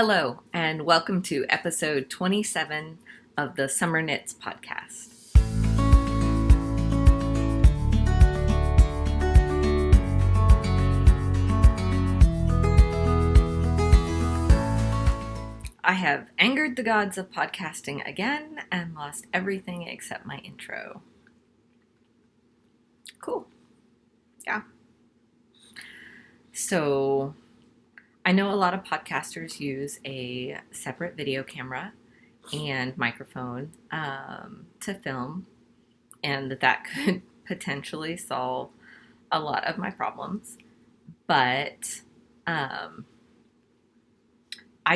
Hello, and welcome to episode 27 of the SomerKnits podcast. I have angered the gods of podcasting again and lost everything except my intro. Cool. Yeah. So, I know a lot of podcasters use a separate video camera and microphone to film, and that could potentially solve a lot of my problems. But I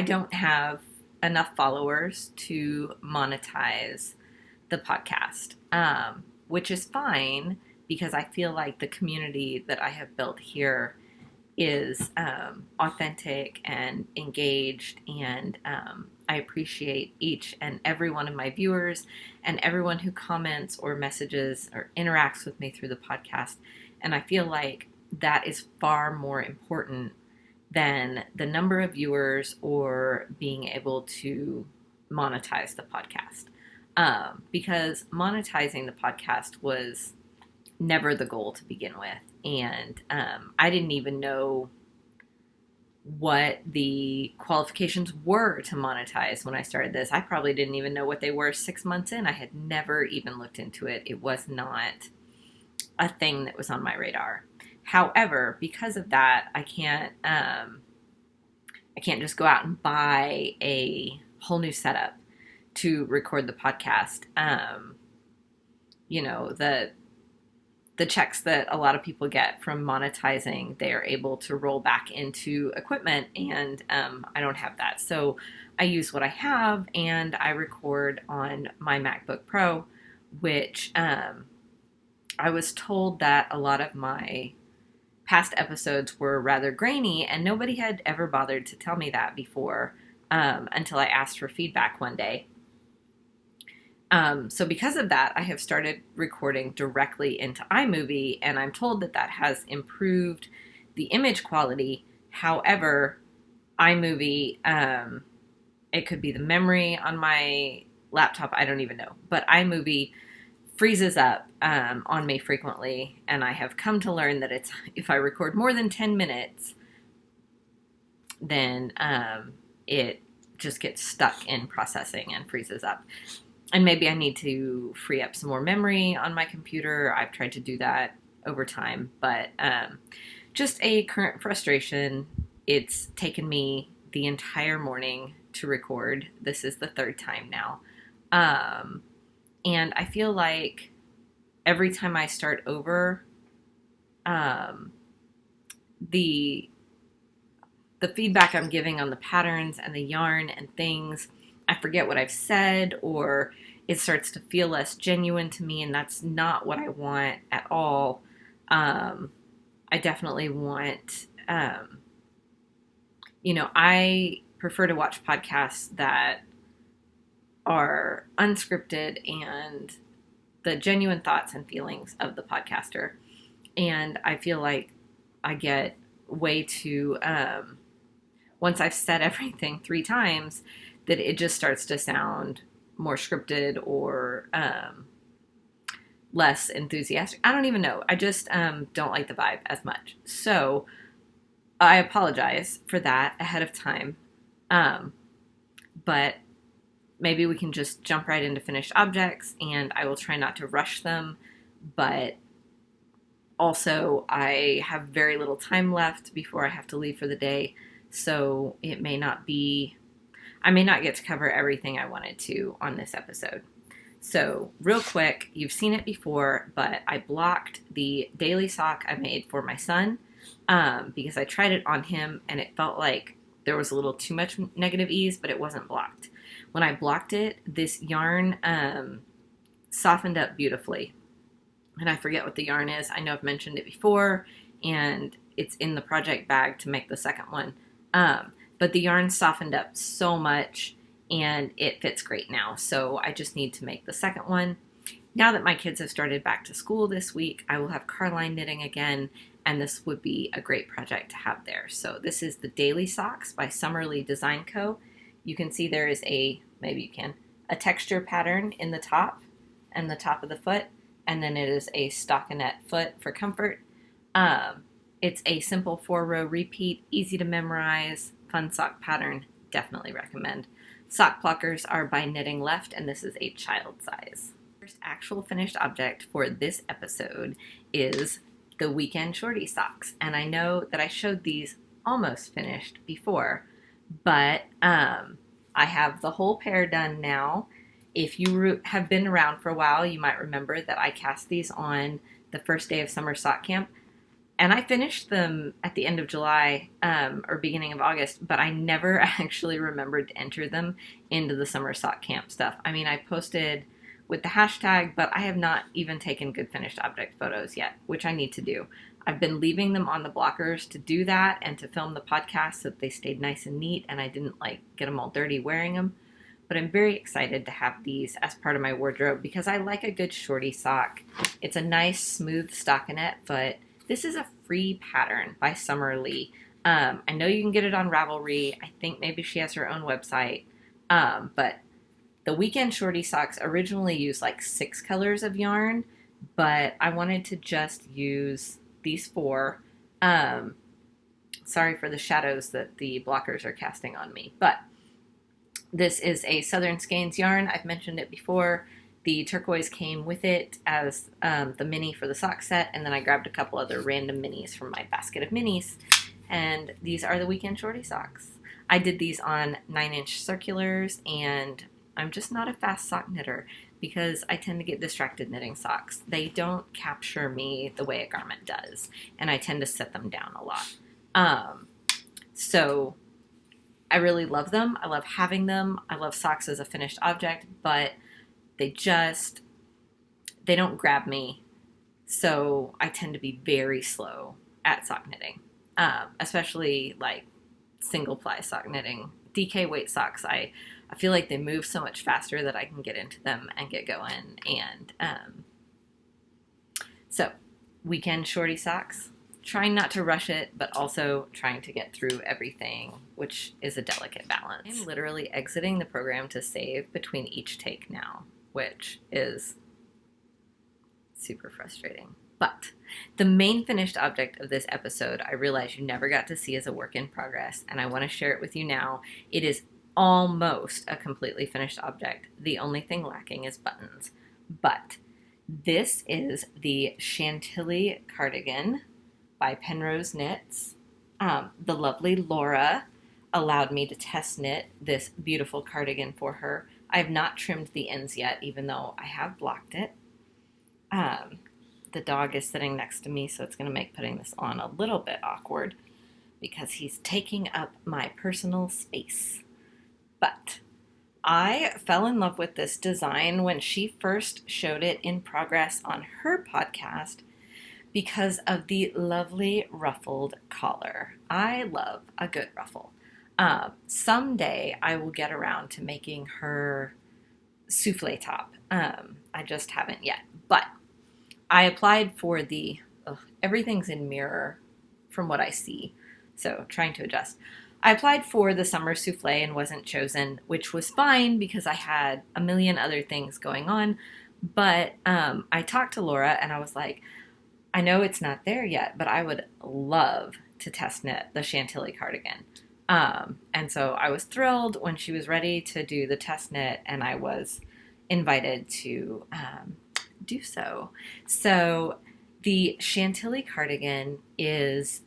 don't have enough followers to monetize the podcast, which is fine because I feel like the community that I have built here is authentic and engaged, and I appreciate each and every one of my viewers and everyone who comments or messages or interacts with me through the podcast. And I feel like that is far more important than the number of viewers or being able to monetize the podcast. Because monetizing the podcast was never the goal to begin with. And I didn't even know what the qualifications were to monetize when I started this. I probably didn't even know what they were 6 months in. I had never even looked into it. It was not a thing that was on my radar. However, because of that, I can't just go out and buy a whole new setup to record the podcast. The checks that a lot of people get from monetizing, they are able to roll back into equipment, and I don't have that. So I use what I have, and I record on my MacBook Pro, which I was told that a lot of my past episodes were rather grainy, and nobody had ever bothered to tell me that before until I asked for feedback one day. So because of that, I have started recording directly into iMovie, and I'm told that that has improved the image quality. However, iMovie, it could be the memory on my laptop, I don't even know, but iMovie freezes up on me frequently, and I have come to learn that if I record more than 10 minutes, then it just gets stuck in processing and freezes up. And maybe I need to free up some more memory on my computer. I've tried to do that over time, but just a current frustration. It's taken me the entire morning to record. This is the third time now. And I feel like every time I start over, the feedback I'm giving on the patterns and the yarn and things, I forget what I've said, or it starts to feel less genuine to me, and that's not what I want at all. I definitely want, I prefer to watch podcasts that are unscripted and the genuine thoughts and feelings of the podcaster. And I feel like I get way too, once I've said everything 3 times, that it just starts to sound more scripted or less enthusiastic. I don't even know. I just don't like the vibe as much. So I apologize for that ahead of time. But maybe we can just jump right into finished objects, and I will try not to rush them. But also, I have very little time left before I have to leave for the day. So I may not get to cover everything I wanted to on this episode. So real quick, you've seen it before, but I blocked the daily sock I made for my son because I tried it on him and it felt like there was a little too much negative ease, but it wasn't blocked. When I blocked it, this yarn softened up beautifully. And I forget what the yarn is. I know I've mentioned it before, and it's in the project bag to make the second one. But the yarn softened up so much, and it fits great now. So I just need to make the second one. Now that my kids have started back to school this week, I will have Carline knitting again, and this would be a great project to have there. So this is the Daily Socks by Summerly Design Co. You can see there is a texture pattern in the top and the top of the foot, and then it is a stockinette foot for comfort. It's a simple 4-row repeat, easy to memorize, fun sock pattern. Definitely recommend. Sock blockers are by Knitting Left, and this is a child size. First actual finished object for this episode is the Weekend Shorty socks, and I know that I showed these almost finished before, but I have the whole pair done now. If you have been around for a while, you might remember that I cast these on the first day of summer sock camp, and I finished them at the end of July or beginning of August, but I never actually remembered to enter them into the summer sock camp stuff. I mean, I posted with the hashtag, but I have not even taken good finished object photos yet, which I need to do. I've been leaving them on the blockers to do that and to film the podcast so that they stayed nice and neat and I didn't get them all dirty wearing them. But I'm very excited to have these as part of my wardrobe because I like a good shorty sock. It's a nice smooth stockinette foot. This is a free pattern by Summerly. I know you can get it on Ravelry. I think maybe she has her own website. But the Weekend Shorty socks originally used 6 colors of yarn, but I wanted to just use these 4. Sorry for the shadows that the blockers are casting on me, but this is a Southern Skeins yarn. I've mentioned it before. The turquoise came with it as the mini for the sock set, and then I grabbed a couple other random minis from my basket of minis, and these are the Weekend Shorty socks. I did these on 9-inch circulars, and I'm just not a fast sock knitter because I tend to get distracted knitting socks. They don't capture me the way a garment does, and I tend to set them down a lot. So I really love them. I love having them. I love socks as a finished object, but they don't grab me. So I tend to be very slow at sock knitting, especially single ply sock knitting. DK weight socks, I feel like they move so much faster that I can get into them and get going. And so Weekend Shorty socks, trying not to rush it, but also trying to get through everything, which is a delicate balance. I'm literally exiting the program to save between each take now, which is super frustrating. But the main finished object of this episode, I realize you never got to see as a work in progress, and I want to share it with you now. It is almost a completely finished object. The only thing lacking is buttons. But this is the Chantilly Cardigan by Penrose Knits. The lovely Laura allowed me to test knit this beautiful cardigan for her. I have not trimmed the ends yet, even though I have blocked it. The dog is sitting next to me, so it's going to make putting this on a little bit awkward because he's taking up my personal space. But I fell in love with this design when she first showed it in progress on her podcast because of the lovely ruffled collar. I love a good ruffle. Someday I will get around to making her souffle top. I just haven't yet. But I applied for everything's in mirror from what I see, so trying to adjust. I applied for the summer souffle and wasn't chosen, which was fine because I had a million other things going on. But I talked to Laura and I was like, I know it's not there yet, but I would love to test knit the Chantilly cardigan. And so I was thrilled when she was ready to do the test knit, and I was invited to do so. So the Chantilly cardigan is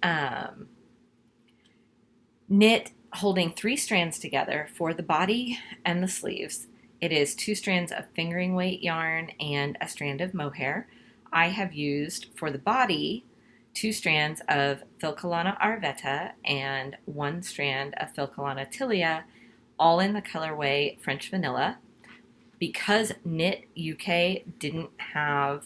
knit holding 3 strands together for the body and the sleeves. It is 2 strands of fingering weight yarn and a strand of mohair. I have used for the body 2 strands of Filcolana Arvetta and 1 strand of Filcolana Tilia, all in the colorway French Vanilla. Because Knit UK didn't have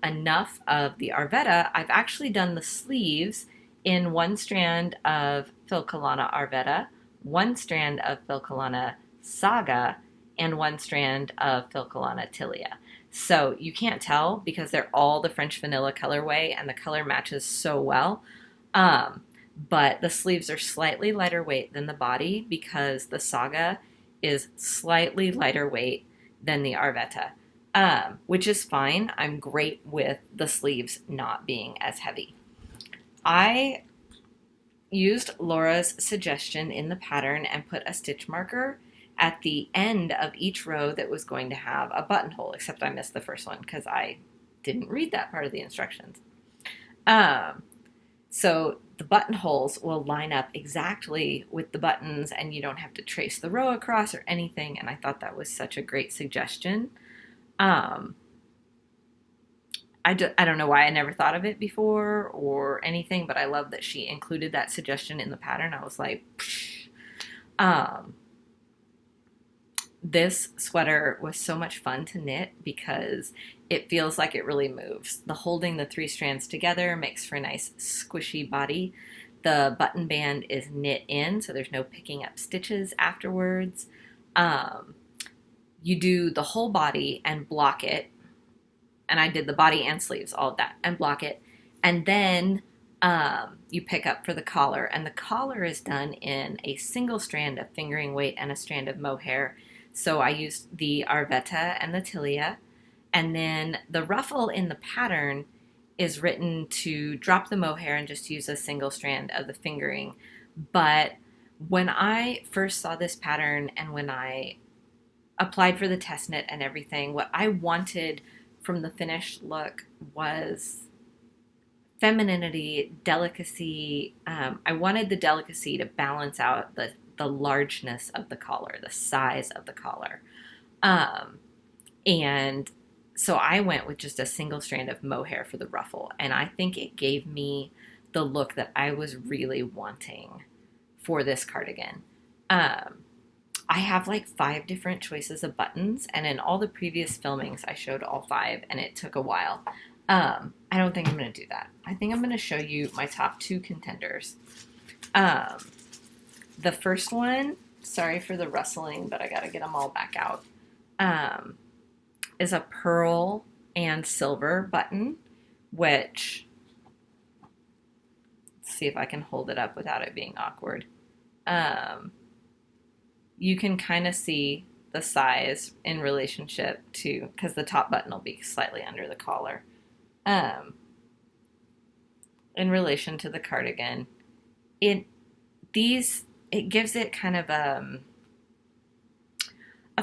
enough of the Arvetta, I've actually done the sleeves in 1 strand of Filcolana Arvetta, 1 strand of Filcolana Saga, and 1 strand of Filcolana Tilia. So you can't tell because they're all the French vanilla colorway and the color matches so well. But the sleeves are slightly lighter weight than the body because the Saga is slightly lighter weight than the Arvetta, which is fine. I'm great with the sleeves not being as heavy. I used Laura's suggestion in the pattern and put a stitch marker at the end of each row that was going to have a buttonhole, except I missed the first one because I didn't read that part of the instructions. So the buttonholes will line up exactly with the buttons and you don't have to trace the row across or anything. And I thought that was such a great suggestion. I don't know why I never thought of it before or anything, but I love that she included that suggestion in the pattern. I was like, this sweater was so much fun to knit because it feels like it really moves. The holding the 3 strands together makes for a nice squishy body. The button band is knit in, so there's no picking up stitches afterwards. You do the whole body and block it. And I did the body and sleeves, all of that, and block it. And then you pick up for the collar. And the collar is done in a single strand of fingering weight and a strand of mohair. So I used the Arvetta and the Tilia. And then the ruffle in the pattern is written to drop the mohair and just use a single strand of the fingering. But when I first saw this pattern and when I applied for the test knit and everything, what I wanted from the finished look was femininity, delicacy. I wanted the delicacy to balance out the largeness of the collar, the size of the collar. And so I went with just a single strand of mohair for the ruffle. And I think it gave me the look that I was really wanting for this cardigan. I have like 5 different choices of buttons, and in all the previous filmings I showed all 5 and it took a while. I don't think I'm going to do that. I think I'm going to show you my top 2 contenders. The first one, sorry for the rustling, but I got to get them all back out, is a pearl and silver button, which, let's see if I can hold it up without it being awkward. You can kind of see the size in relationship to, because the top button will be slightly under the collar. In relation to the cardigan, it gives it kind of a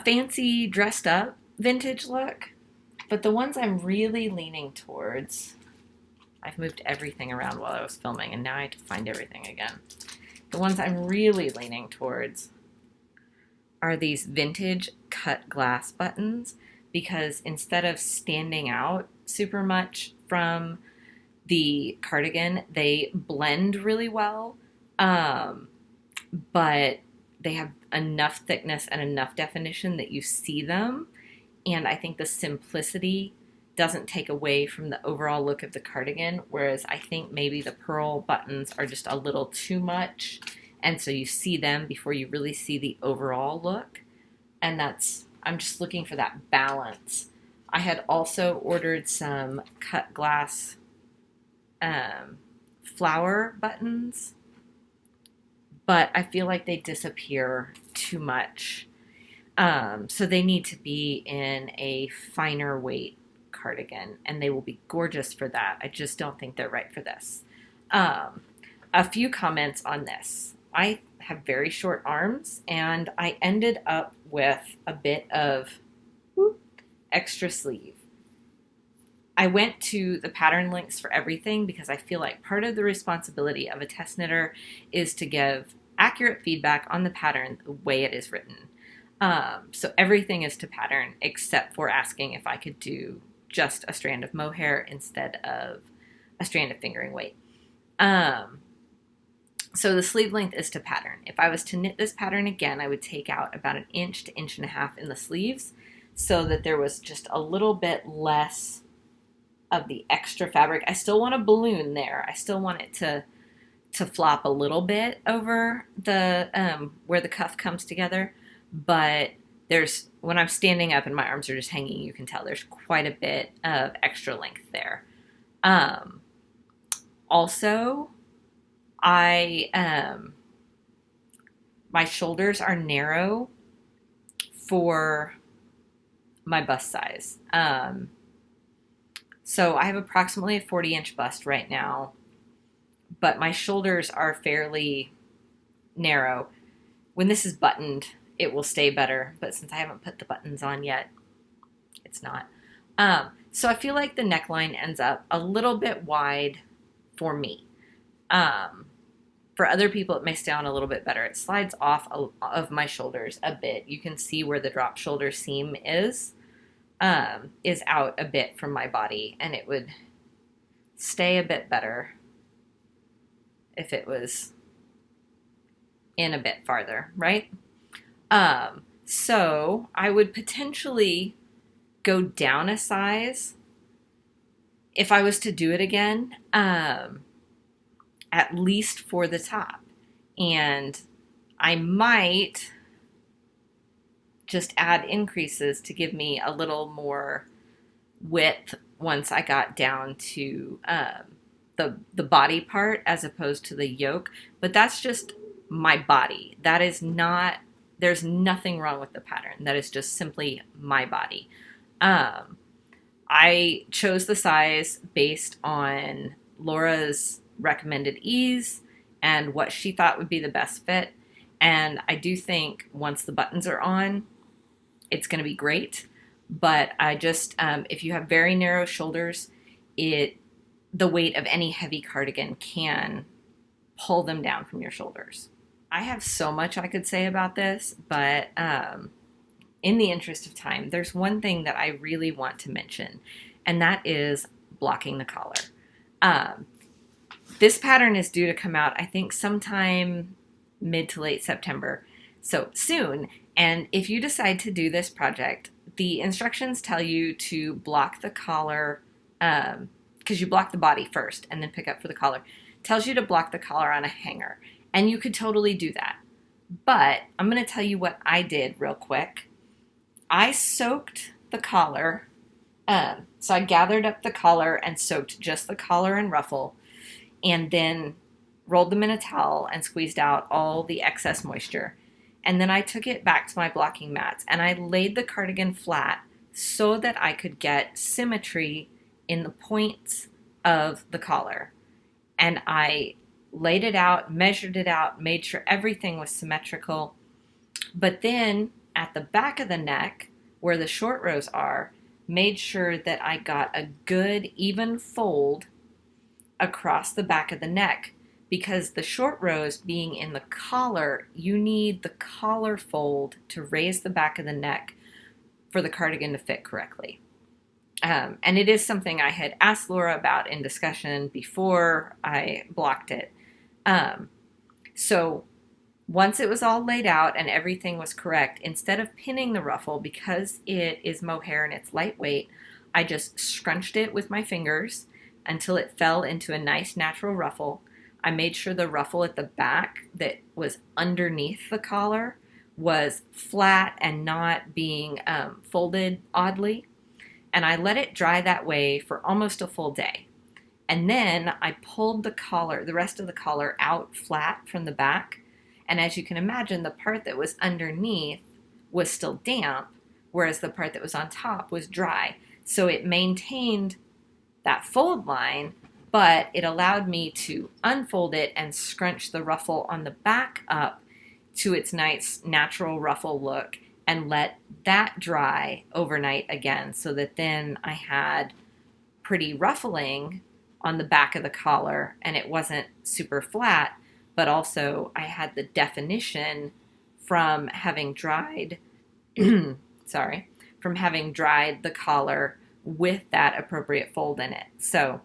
fancy dressed up vintage look, but the ones I'm really leaning towards, I've moved everything around while I was filming and now I have to find everything again. The ones I'm really leaning towards are these vintage cut glass buttons, because instead of standing out super much from the cardigan, they blend really well, but they have enough thickness and enough definition that you see them, and I think the simplicity doesn't take away from the overall look of the cardigan, whereas I think maybe the pearl buttons are just a little too much, and so you see them before you really see the overall look, and I'm just looking for that balance. I had also ordered some cut glass flower buttons, but I feel like they disappear too much, so they need to be in a finer weight cardigan, and they will be gorgeous for that. I just don't think they're right for this. A few comments on this. I have very short arms, and I ended up with a bit of extra sleeve. I went to the pattern links for everything because I feel like part of the responsibility of a test knitter is to give accurate feedback on the pattern the way it is written. So everything is to pattern except for asking if I could do just a strand of mohair instead of a strand of fingering weight. So the sleeve length is to pattern. If I was to knit this pattern again, I would take out about 1 inch to 1.5 inches in the sleeves so that there was just a little bit less of the extra fabric. I still want a balloon there. I still want it to flop a little bit over the where the cuff comes together, but when I'm standing up and my arms are just hanging, you can tell there's quite a bit of extra length there. Also, my shoulders are narrow for my bust size. So I have approximately a 40-inch bust right now, but my shoulders are fairly narrow. When this is buttoned, it will stay better, but since I haven't put the buttons on yet, it's not. So I feel like the neckline ends up a little bit wide for me. For other people, it may stay on a little bit better. It slides off of my shoulders a bit. You can see where the drop shoulder seam is out a bit from my body, and it would stay a bit better if it was in a bit farther, right? So I would potentially go down a size if I was to do it again, at least for the top. And I might just add increases to give me a little more width once I got down to the body part as opposed to the yoke. But that's just my body. That is not, there's nothing wrong with the pattern. That is just simply my body. I chose the size based on Laura's recommended ease and what she thought would be the best fit. And I do think once the buttons are on, it's going to be great. But I just, if you have very narrow shoulders, the weight of any heavy cardigan can pull them down from your shoulders. I have so much I could say about this, but in the interest of time, there's one thing that I really want to mention, and that is blocking the collar. This pattern is due to come out, I think, sometime mid to late September, so soon. And if you decide to do this project, the instructions tell you to block the collar, because you block the body first and then pick up for the collar. It tells you to block the collar on a hanger, and you could totally do that. But I'm going to tell you what I did real quick. I soaked the collar, so I gathered up the collar and soaked just the collar and ruffle, and then rolled them in a towel and squeezed out all the excess moisture. And then I took it back to my blocking mats and I laid the cardigan flat so that I could get symmetry in the points of the collar. And I laid it out, measured it out, made sure everything was symmetrical. But then at the back of the neck, where the short rows are, made sure that I got a good even fold across the back of the neck, because the short rows being in the collar, you need the collar fold to raise the back of the neck for the cardigan to fit correctly. And it is something I had asked Laura about in discussion before I blocked it. So once it was all laid out and everything was correct, instead of pinning the ruffle, because it is mohair and it's lightweight, I just scrunched it with my fingers until it fell into a nice natural ruffle. I made sure the ruffle at the back that was underneath the collar was flat and not being folded oddly. And I let it dry that way for almost a full day. And then I pulled the collar, the rest of the collar, out flat from the back. And as you can imagine, the part that was underneath was still damp, whereas the part that was on top was dry. So it maintained that fold line, but it allowed me to unfold it and scrunch the ruffle on the back up to its nice natural ruffle look and let that dry overnight again, so that then I had pretty ruffling on the back of the collar and it wasn't super flat, but also I had the definition from having dried, from having dried the collar with that appropriate fold in it. So,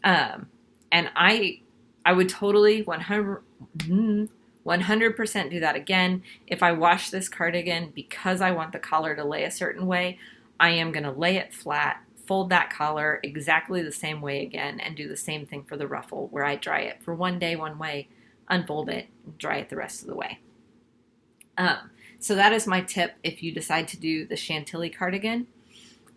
and I would totally 100% do that again. If I wash this cardigan, because I want the collar to lay a certain way, I am going to lay it flat, fold that collar exactly the same way again, and do the same thing for the ruffle, where I dry it for one day one way, unfold it, dry it the rest of the way. So that is my tip if you decide to do the Chantilly cardigan.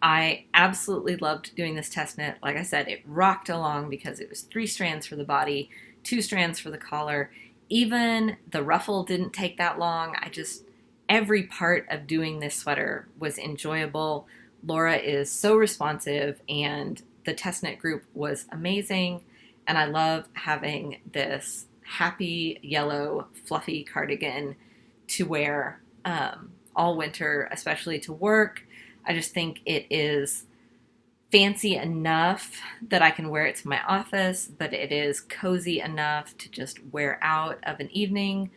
I absolutely loved doing this test knit. Like I said, it rocked along because it was 3 strands for the body, 2 strands for the collar. Even the ruffle didn't take that long. Every part of doing this sweater was enjoyable. Laura is so responsive, and the test knit group was amazing. And I love having this happy yellow fluffy cardigan to wear all winter, especially to work. I just think it is fancy enough that I can wear it to my office, but it is cozy enough to just wear out of an evening,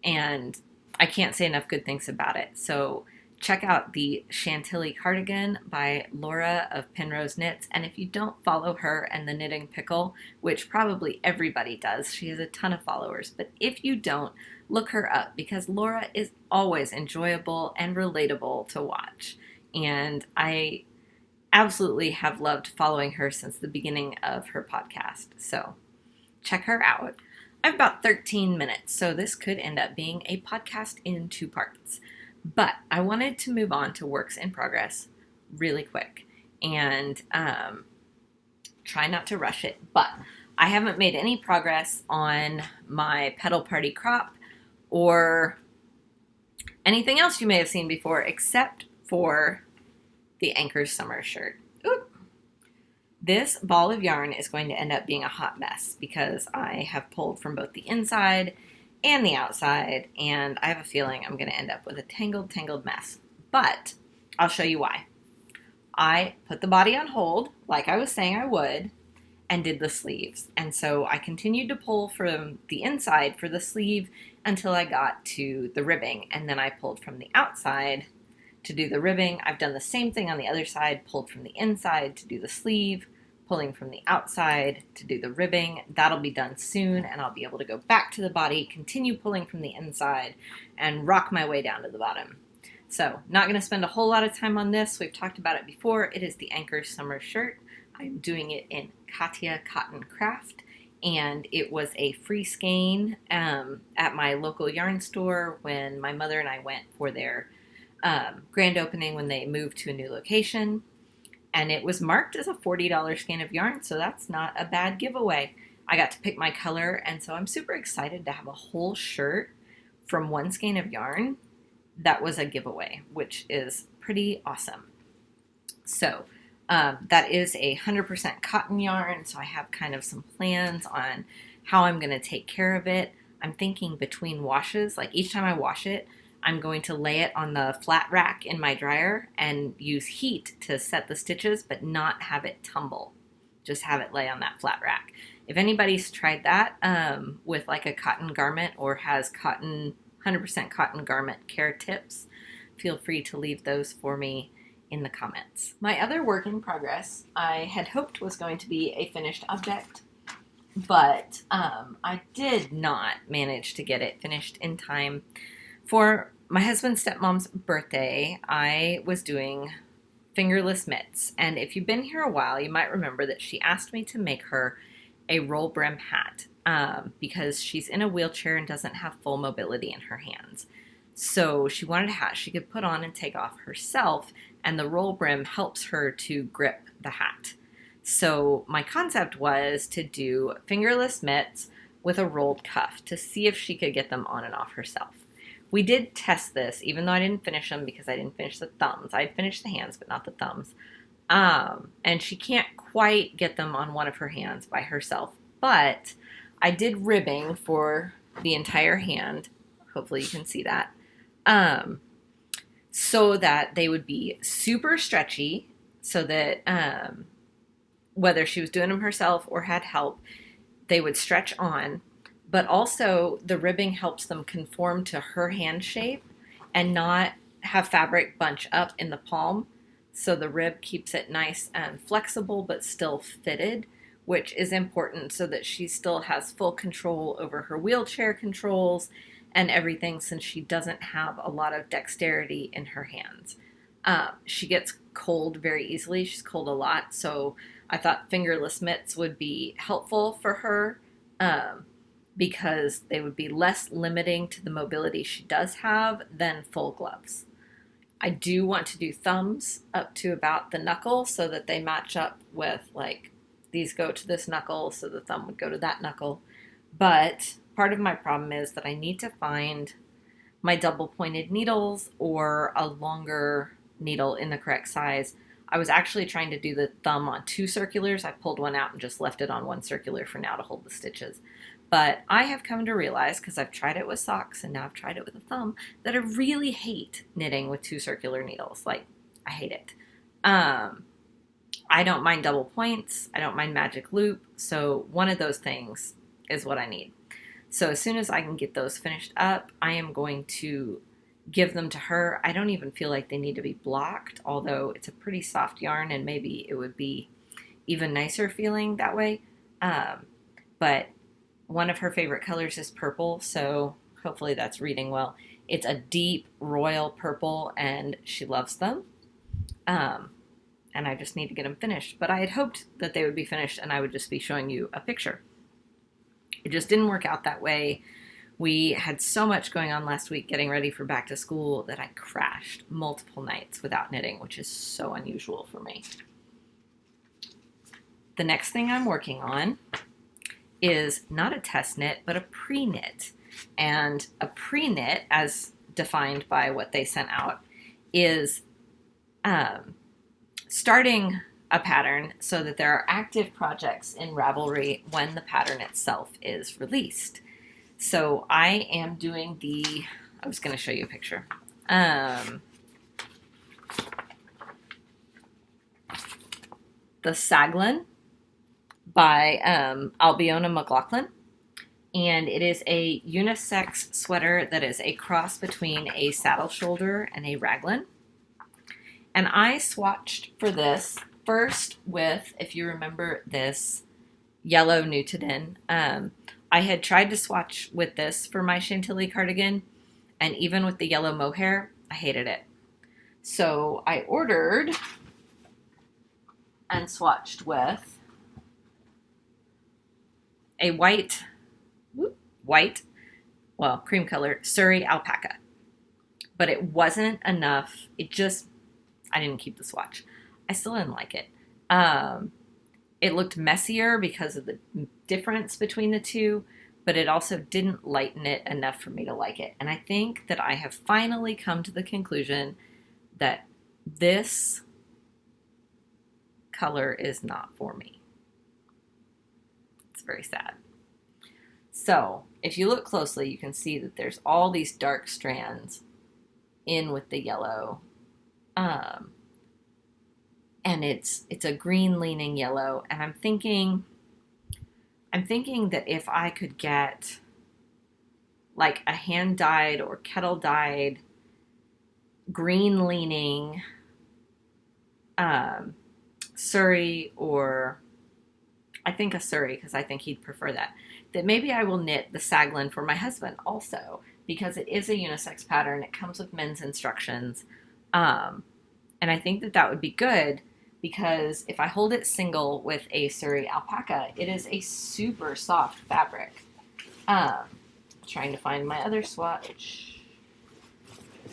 and I can't say enough good things about it. So check out the Chantilly cardigan by Laura of Penrose Knits, and if you don't follow her and the Knitting Pickle, which probably everybody does, she has a ton of followers, but if you don't, look her up because Laura is always enjoyable and relatable to watch, and I absolutely have loved following her since the beginning of her podcast. So check her out. I have about 13 minutes, so this could end up being a podcast in 2 parts. But I wanted to move on to works in progress really quick and try not to rush it. But I haven't made any progress on my Petal Party crop or anything else you may have seen before except for the Anker summer shirt. Oop. This ball of yarn is going to end up being a hot mess because I have pulled from both the inside and the outside, and I have a feeling I'm going to end up with a tangled mess. But I'll show you why. I put the body on hold, like I was saying I would, and did the sleeves. And so I continued to pull from the inside for the sleeve until I got to the ribbing, and then I pulled from the outside to do the ribbing. I've done the same thing on the other side, pulled from the inside to do the sleeve, pulling from the outside to do the ribbing. That'll be done soon, and I'll be able to go back to the body, continue pulling from the inside, and rock my way down to the bottom. So, not going to spend a whole lot of time on this. We've talked about it before. It is the Anker summer shirt. I'm doing it in Katia Cotton Craft, and it was a free skein at my local yarn store when my mother and I went for their grand opening when they moved to a new location, and it was marked as a $40 skein of yarn, so that's not a bad giveaway. I got to pick my color, and so I'm super excited to have a whole shirt from one skein of yarn that was a giveaway, which is pretty awesome. So that is a 100% cotton yarn, so I have kind of some plans on how I'm going to take care of it. I'm thinking between washes, like each time I wash it, I'm going to lay it on the flat rack in my dryer and use heat to set the stitches, but not have it tumble. Just have it lay on that flat rack. If anybody's tried that with like a cotton garment or has 100% cotton garment care tips, feel free to leave those for me in the comments. My other work in progress I had hoped was going to be a finished object, but I did not manage to get it finished in time. For my husband's stepmom's birthday, I was doing fingerless mitts, and if you've been here a while, you might remember that she asked me to make her a roll brim hat because she's in a wheelchair and doesn't have full mobility in her hands. So she wanted a hat she could put on and take off herself, and the roll brim helps her to grip the hat. So my concept was to do fingerless mitts with a rolled cuff to see if she could get them on and off herself. We did test this, even though I didn't finish them because I didn't finish the thumbs. I finished the hands, but not the thumbs. And she can't quite get them on one of her hands by herself. But I did ribbing for the entire hand. Hopefully you can see that. So that they would be super stretchy, so that whether she was doing them herself or had help, they would stretch on. But also the ribbing helps them conform to her hand shape and not have fabric bunch up in the palm. So the rib keeps it nice and flexible but still fitted, which is important so that she still has full control over her wheelchair controls and everything, since she doesn't have a lot of dexterity in her hands. She gets cold very easily. She's cold a lot. So I thought fingerless mitts would be helpful for her. because they would be less limiting to the mobility she does have than full gloves. I do want to do thumbs up to about the knuckle so that they match up with, like, these go to this knuckle, so the thumb would go to that knuckle. But part of my problem is that I need to find my double pointed needles or a longer needle in the correct size. I was actually trying to do the thumb on 2 circulars. I pulled one out and just left it on 1 circular for now to hold the stitches. But I have come to realize, because I've tried it with socks and now I've tried it with a thumb, that I really hate knitting with 2 circular needles. Like, I hate it. I don't mind double points. I don't mind magic loop. So one of those things is what I need. So as soon as I can get those finished up, I am going to give them to her. I don't even feel like they need to be blocked, although it's a pretty soft yarn and maybe it would be even nicer feeling that way. But one of her favorite colors is purple, so hopefully that's reading well. It's a deep royal purple and she loves them. And I just need to get them finished. But I had hoped that they would be finished and I would just be showing you a picture. It just didn't work out that way. We had so much going on last week getting ready for back to school that I crashed multiple nights without knitting, which is so unusual for me. The next thing I'm working on is not a test knit, but a pre-knit. And a pre-knit, as defined by what they sent out, is starting a pattern so that there are active projects in Ravelry when the pattern itself is released. So I am doing I was going to show you a picture. The Saglan by AilbÍona McLochlainn. And it is a unisex sweater that is a cross between a saddle shoulder and a raglan. And I swatched for this first with, if you remember, this yellow Nutiden. I had tried to swatch with this for my Chantilly cardigan, and even with the yellow mohair, I hated it. So I ordered and swatched with a cream color suri alpaca. But it wasn't enough. I didn't keep the swatch. I still didn't like it. It looked messier because of the difference between the two, but it also didn't lighten it enough for me to like it. And I think that I have finally come to the conclusion that this color is not for me. It's very sad. So if you look closely, you can see that there's all these dark strands in with the yellow. And it's a green leaning yellow, and I'm thinking that if I could get like a hand dyed or kettle dyed green leaning suri, or I think a suri, because I think he'd prefer that maybe I will knit the Saglan for my husband also, because it is a unisex pattern. It comes with men's instructions. And I think that would be good, because if I hold it single with a suri alpaca, it is a super soft fabric. Trying to find my other swatch.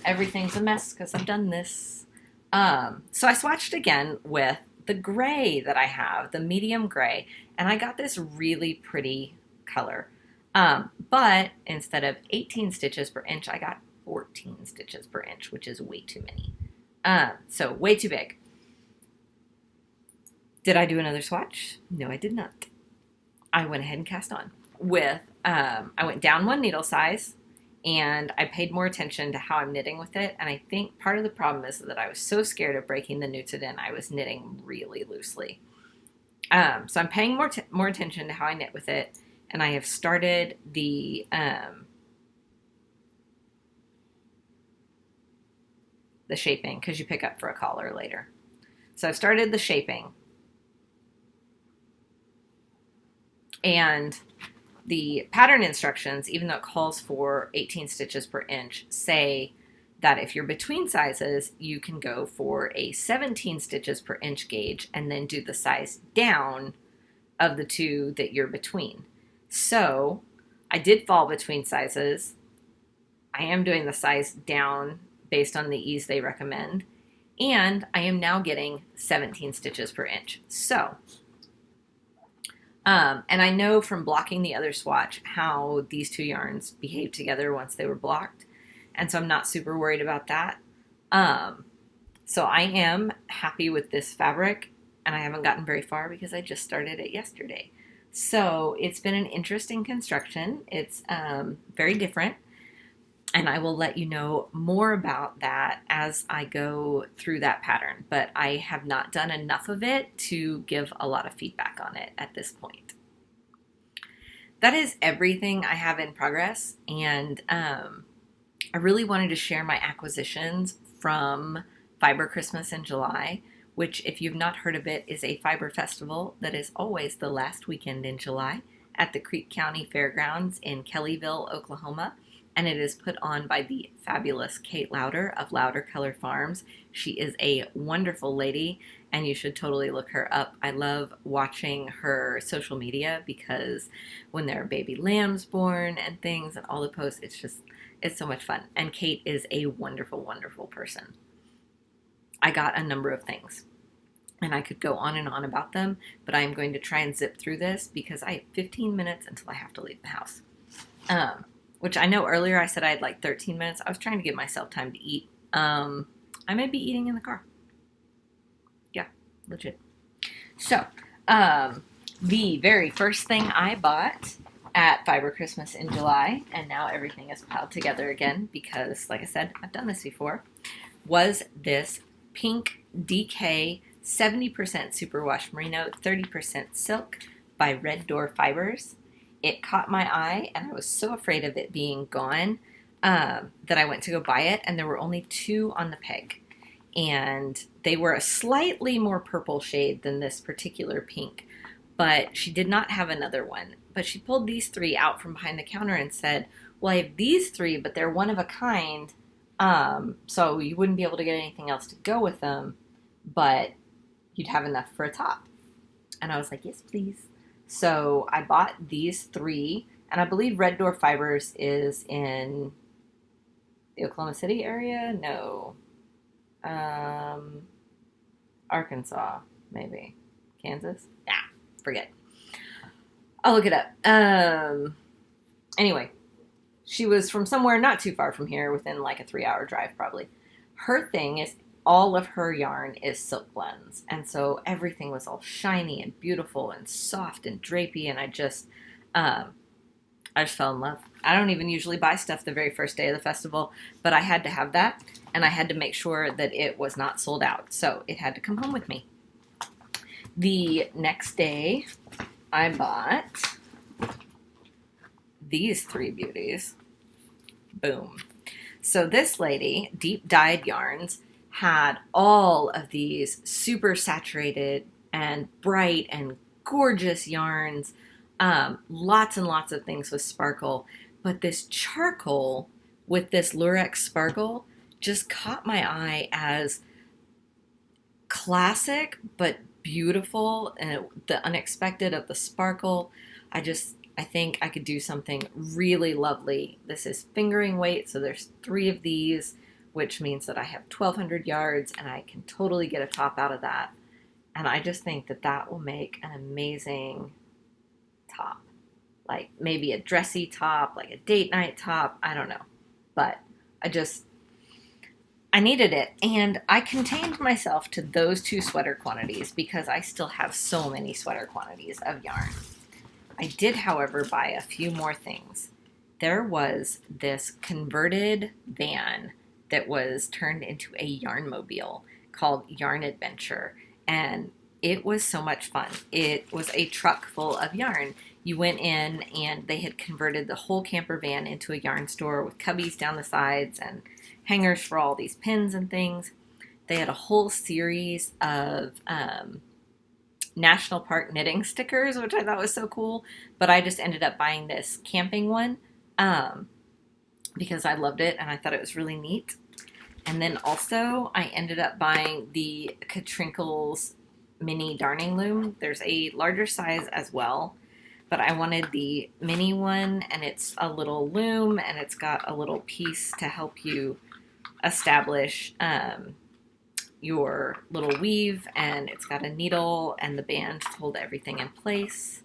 Everything's a mess because I've done this. So I swatched again with the gray that I have, the medium gray, and I got this really pretty color. But instead of 18 stitches per inch, I got 14 stitches per inch, which is way too many. So way too big. Did I do another swatch? No, I did not. I went ahead and cast on with, I went down 1 needle size, and I paid more attention to how I'm knitting with it. And I think part of the problem is that I was so scared of breaking the Nutiden, I was knitting really loosely. So I'm paying more attention to how I knit with it. And I have started the shaping, because you pick up for a collar later. So I've started the shaping. And the pattern instructions, even though it calls for 18 stitches per inch, say that if you're between sizes, you can go for a 17 stitches per inch gauge and then do the size down of the two that you're between. So I did fall between sizes. I am doing the size down based on the ease they recommend. And I am now getting 17 stitches per inch. So, and I know from blocking the other swatch how these two yarns behaved together once they were blocked. And so I'm not super worried about that. So I am happy with this fabric, and I haven't gotten very far because I just started it yesterday. So it's been an interesting construction. It's very different, and I will let you know more about that as I go through that pattern. But I have not done enough of it to give a lot of feedback on it at this point. That is everything I have in progress, and I really wanted to share my acquisitions from Fiber Christmas in July, which, if you've not heard of it, is a fiber festival that is always the last weekend in July at the Creek County Fairgrounds in Kellyville, Oklahoma. And it is put on by the fabulous Kate Louder of Louder Color Farms. She is a wonderful lady, and you should totally look her up. I love watching her social media because when there are baby lambs born and things and all the posts, it's so much fun. And Kate is a wonderful, wonderful person. I got a number of things, and I could go on and on about them, but I'm going to try and zip through this because I have 15 minutes until I have to leave the house. Which I know earlier I said I had like 13 minutes. I was trying to give myself time to eat. I may be eating in the car. Yeah, legit. So, the very first thing I bought at Fiber Christmas in July, and now everything is piled together again because, like I said, I've done this before, was this pink DK 70% superwash merino, 30% silk by Red Door Fibers. It caught my eye, and I was so afraid of it being gone that I went to go buy it, and there were only 2 on the peg. And they were a slightly more purple shade than this particular pink, but she did not have another one. But she pulled these 3 out from behind the counter and said, well, I have these 3, but they're one of a kind, so you wouldn't be able to get anything else to go with them, but you'd have enough for a top. And I was like, yes, please. So I bought these 3, and I believe Red Door Fibers is in the Oklahoma City area? No. Arkansas, maybe. Kansas? Nah, forget. I'll look it up. Anyway, she was from somewhere not too far from here, within like a 3-hour drive probably. Her thing is all of her yarn is silk blends, and so everything was all shiny and beautiful and soft and drapey, and I just fell in love. I don't even usually buy stuff the very first day of the festival, but I had to have that, and I had to make sure that it was not sold out, so it had to come home with me. The next day, I bought these 3 beauties. Boom. So this lady, Deep Dyed Yarns, had all of these super saturated and bright and gorgeous yarns, lots and lots of things with sparkle, but this charcoal with this lurex sparkle just caught my eye as classic but beautiful, and the unexpected of the sparkle. I think I could do something really lovely. This is fingering weight, so there's 3 of these, which means that I have 1,200 yards, and I can totally get a top out of that. And I just think that that will make an amazing top. Like maybe a dressy top, like a date night top, I don't know. But I needed it, and I contained myself to those 2 sweater quantities because I still have so many sweater quantities of yarn. I did, however, buy a few more things. There was this converted van that was turned into a yarn mobile called Yarn Adventure, and it was so much fun. It was a truck full of yarn. You went in, and they had converted the whole camper van into a yarn store with cubbies down the sides and hangers for all these pins and things. They had a whole series of national park knitting stickers, which I thought was so cool, but I just ended up buying this camping one because I loved it and I thought it was really neat. And then also I ended up buying the Katrinkles mini darning loom. There's a larger size as well, but I wanted the mini one, and it's a little loom, and it's got a little piece to help you establish your little weave, and it's got a needle and the band to hold everything in place,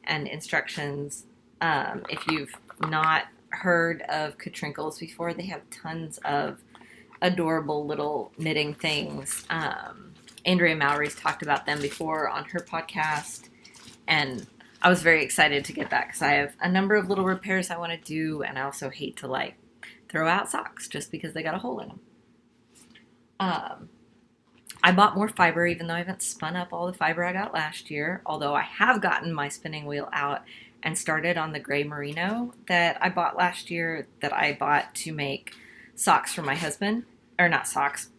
and instructions. If you've not heard of Katrinkles before, they have tons of adorable little knitting things. Andrea Mallory's talked about them before on her podcast, and I was very excited to get that because I have a number of little repairs I want to do, and I also hate to like throw out socks just because they got a hole in them. I bought more fiber, even though I haven't spun up all the fiber I got last year, although I have gotten my spinning wheel out and started on the gray merino that I bought last year, that I bought to make socks for my husband, or not socks,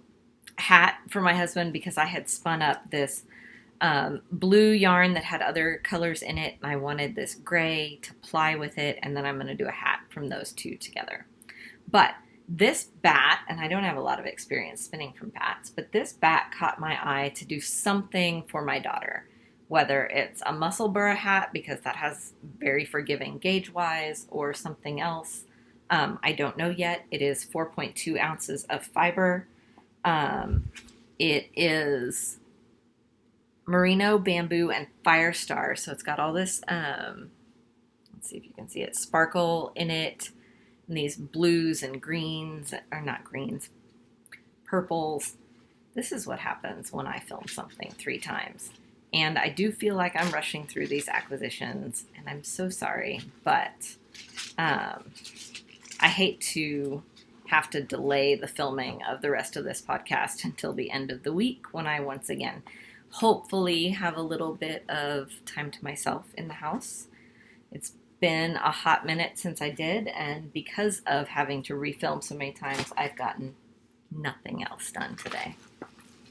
hat for my husband, because I had spun up this blue yarn that had other colors in it, and I wanted this gray to ply with it, and then I'm going to do a hat from those two together. But this bat, and I don't have a lot of experience spinning from bats, but this bat caught my eye to do something for my daughter, whether it's a muscle burra hat, because that has very forgiving gauge-wise, or something else. I don't know yet. It is 4.2 ounces of fiber. It is merino, bamboo, and fire star. So it's got all this, let's see if you can see it, sparkle in it, and these blues and greens, or not greens, purples. This is what happens when I film something 3 times. And I do feel like I'm rushing through these acquisitions, and I'm so sorry, but I hate to have to delay the filming of the rest of this podcast until the end of the week, when I once again hopefully have a little bit of time to myself in the house. It's been a hot minute since I did, and because of having to refilm so many times, I've gotten nothing else done today.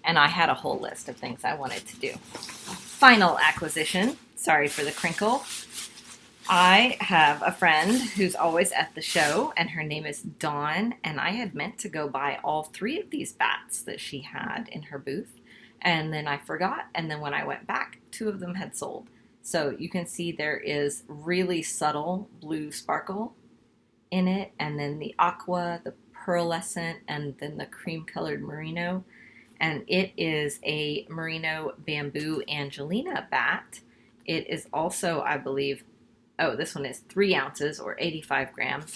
And I had a whole list of things I wanted to do. Final acquisition. Sorry for the crinkle. I have a friend who's always at the show, and her name is Dawn, and I had meant to go buy all 3 of these bats that she had in her booth, and then I forgot, and then when I went back, 2 of them had sold. So you can see there is really subtle blue sparkle in it, and then the aqua, the pearlescent, and then the cream-colored merino. And it is a merino bamboo Angelina bat. It is also, I believe, this one is 3 ounces or 85 grams.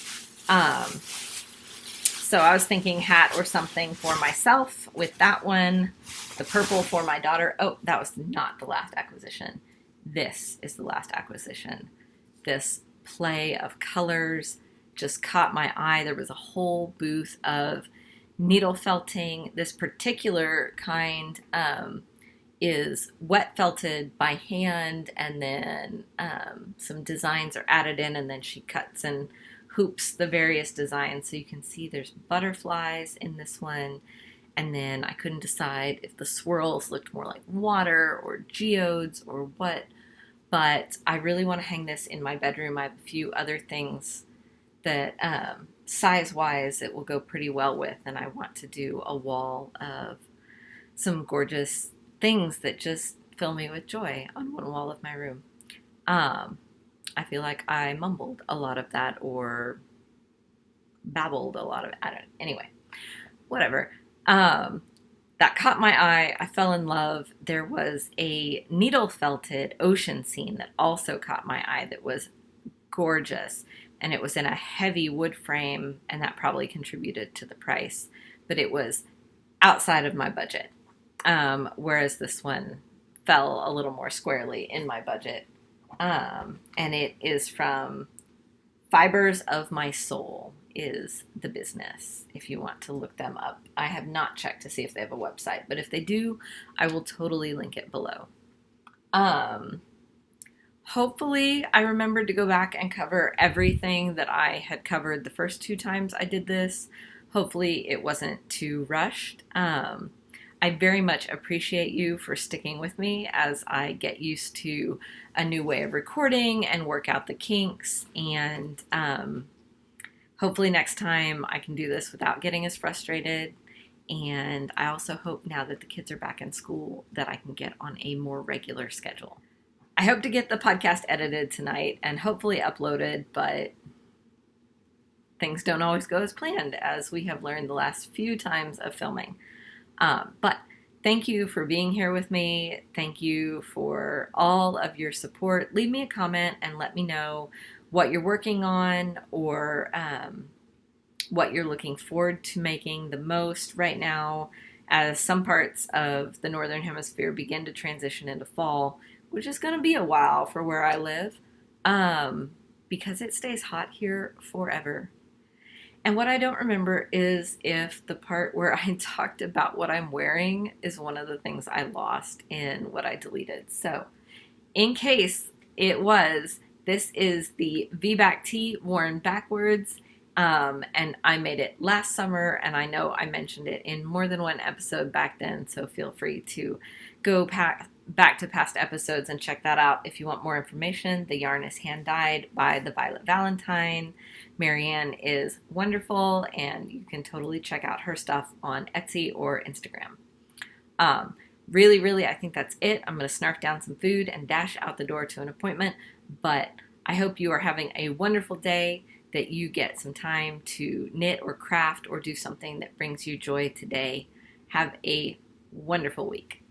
So I was thinking hat or something for myself with that one. The purple for my daughter. Oh, that was not the last acquisition. This is the last acquisition. This play of colors just caught my eye. There was a whole booth of needle felting. This particular kind is wet felted by hand, and then some designs are added in, and then she cuts and hoops the various designs. So you can see there's butterflies in this one, and then I couldn't decide if the swirls looked more like water or geodes or what, but I really want to hang this in my bedroom. I have a few other things that size-wise it will go pretty well with, and I want to do a wall of some gorgeous things that just fill me with joy on one wall of my room. I feel like I mumbled a lot of that, or babbled a lot of it. I don't know. Anyway, whatever. That caught my eye. I fell in love. There was a needle felted ocean scene that also caught my eye that was gorgeous, and it was in a heavy wood frame, and that probably contributed to the price, but it was outside of my budget, whereas this one fell a little more squarely in my budget. And it is from Fibers of My Soul is the business, if you want to look them up. I have not checked to see if they have a website, but if they do, I will totally link it below. Hopefully I remembered to go back and cover everything that I had covered the first 2 times I did this. Hopefully it wasn't too rushed. I very much appreciate you for sticking with me as I get used to a new way of recording and work out the kinks. And hopefully next time I can do this without getting as frustrated. And I also hope now that the kids are back in school that I can get on a more regular schedule. I hope to get the podcast edited tonight and hopefully uploaded, but things don't always go as planned, as we have learned the last few times of filming. But thank you for being here with me. Thank you for all of your support. Leave me a comment and let me know what you're working on, or what you're looking forward to making the most right now, as some parts of the Northern Hemisphere begin to transition into fall, which is going to be a while for where I live, because it stays hot here forever. And what I don't remember is if the part where I talked about what I'm wearing is one of the things I lost in what I deleted. So in case it was, this is the V-back tee worn backwards. And I made it last summer, and I know I mentioned it in more than one episode back then, so feel free to go back to past episodes and check that out if you want more information. The yarn is hand-dyed by the Violet Valentine. Marianne is wonderful, and you can totally check out her stuff on Etsy or Instagram. Really, I think that's it. I'm going to snarf down some food and dash out the door to an appointment, but I hope you are having a wonderful day, that you get some time to knit or craft or do something that brings you joy today. Have a wonderful week.